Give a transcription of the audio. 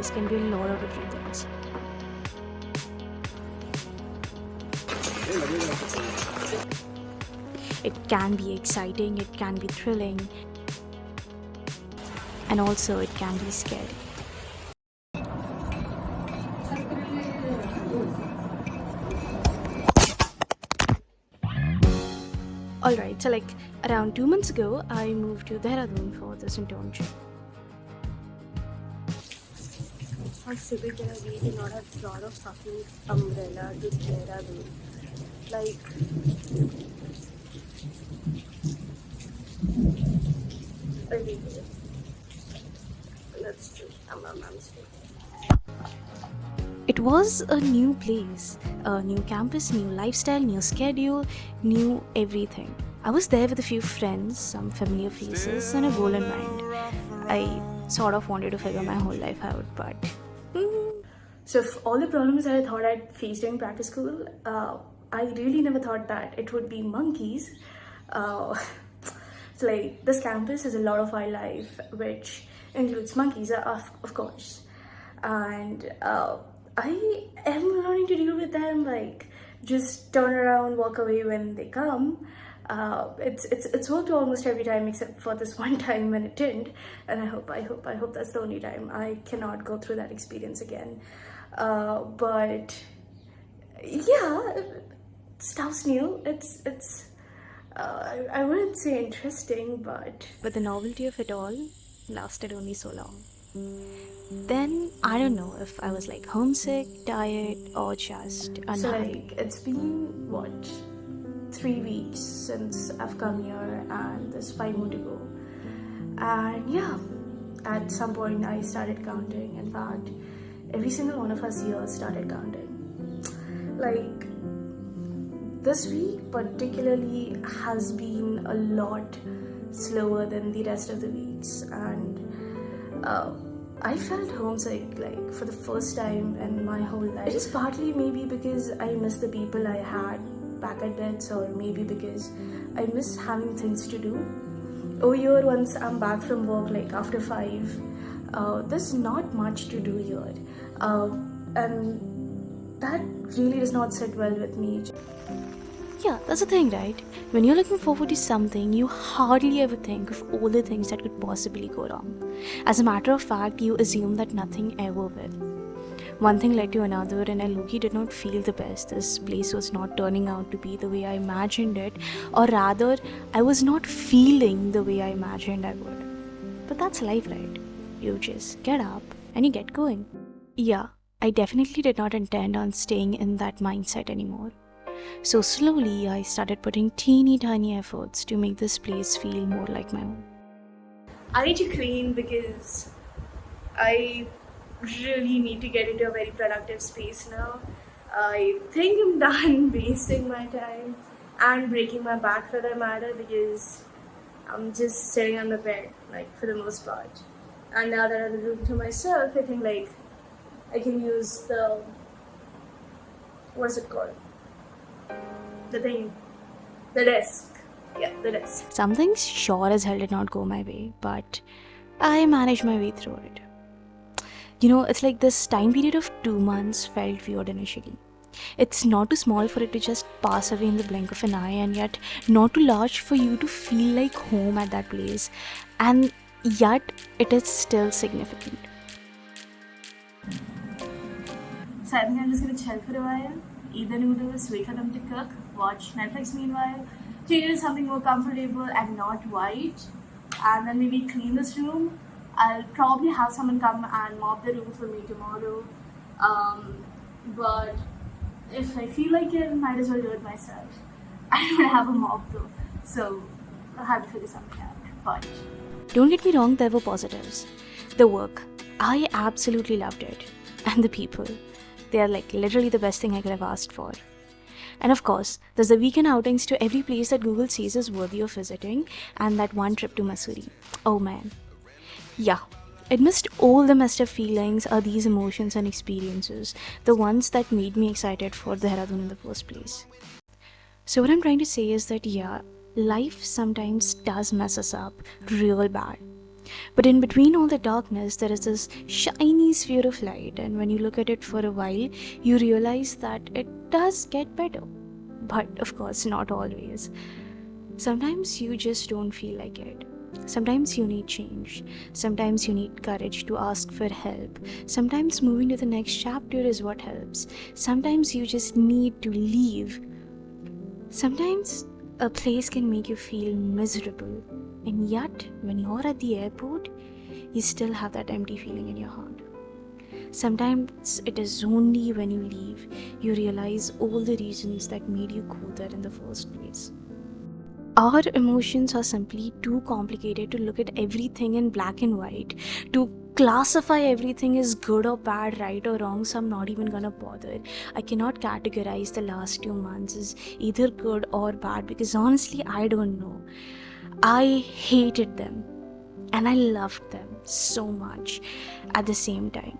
place can be a lot of different things. It can be exciting, it can be thrilling, and also it can be scary. Alright, so around 2 months ago, I moved to Dehradun for this internship. How civic can I be to not have thought of fucking umbrella to Dehradun? Like, ridiculous. That's true. I'm straight. It was a new place, a new campus, new lifestyle, new schedule, new everything. I was there with a few friends, some familiar faces, and a goal in mind. I sort of wanted to figure my whole life out, but So, if all the problems that I thought I'd face during practice school, I really never thought that it would be monkeys. So, this campus has a lot of wildlife, which includes monkeys, of course. And I am learning to deal with them, just turn around, walk away when they come. It's worked almost every time except for this one time when it didn't, and I hope that's the only time. I cannot go through that experience again. But yeah, stuff's new. I wouldn't say interesting, but the novelty of it all lasted only so long. Then I don't know if I was homesick, tired, or just unhappy. it's been what, 3 weeks since I've come here, and there's 5 more to go. And yeah, at some point I started counting. In fact, every single one of us here started counting. This week particularly has been a lot slower than the rest of the weeks, and I felt homesick for the first time in my whole life. It is partly maybe because I miss the people I had back at beds, or maybe because I miss having things to do. Over here, once I'm back from work after 5, there's not much to do here, and that really does not sit well with me. Yeah, that's the thing, right? When you're looking forward to something, you hardly ever think of all the things that could possibly go wrong. As a matter of fact, you assume that nothing ever will. One thing led to another, and I low-key did not feel the best. This place was not turning out to be the way I imagined it, or rather, I was not feeling the way I imagined I would. But that's life, right? You just get up and you get going. Yeah, I definitely did not intend on staying in that mindset anymore. So slowly, I started putting teeny tiny efforts to make this place feel more like my home. I need to clean because I really need to get into a very productive space now. I think I'm done wasting my time and breaking my back for that matter, because I'm just sitting on the bed, for the most part. And now that I have the room to myself, I think I can use the, what is it called? The desk. Yeah, the desk. Some things sure as hell did not go my way, but I managed my way through it. It's this time period of 2 months felt weird initially. It's not too small for it to just pass away in the blink of an eye, and yet not too large for you to feel like home at that place. And yet it is still significant. So I think I'm just gonna chill for a while, eat the noodles, wait for them to cook, watch Netflix meanwhile, change into something more comfortable and not white, and then maybe clean this room. I'll probably have someone come and mop the room for me tomorrow. But if I feel like it, I might as well do it myself. I don't have a mop though, so I'll have to figure something out. But Don't get me wrong, there were positives. The work, I absolutely loved it. And the people, they are literally the best thing I could have asked for. And of course, there's the weekend outings to every place that Google says is worthy of visiting, and that one trip to Missouri. Oh man. Yeah, amidst all the messed up feelings are these emotions and experiences, the ones that made me excited for Dehradun in the first place. So what I'm trying to say is that yeah, life sometimes does mess us up real bad. But in between all the darkness, there is this shiny sphere of light, and when you look at it for a while, you realize that it does get better. But of course, not always. Sometimes you just don't feel like it. Sometimes you need change. Sometimes you need courage to ask for help. Sometimes moving to the next chapter is what helps. Sometimes you just need to leave. Sometimes a place can make you feel miserable, and yet when you're at the airport, you still have that empty feeling in your heart. Sometimes it is only when you leave you realize all the reasons that made you go there in the first place. Our emotions are simply too complicated to look at everything in black and white, to classify everything as good or bad, right or wrong, so I'm not even gonna bother. I cannot categorize the last 2 months as either good or bad because honestly, I don't know. I hated them and I loved them so much at the same time.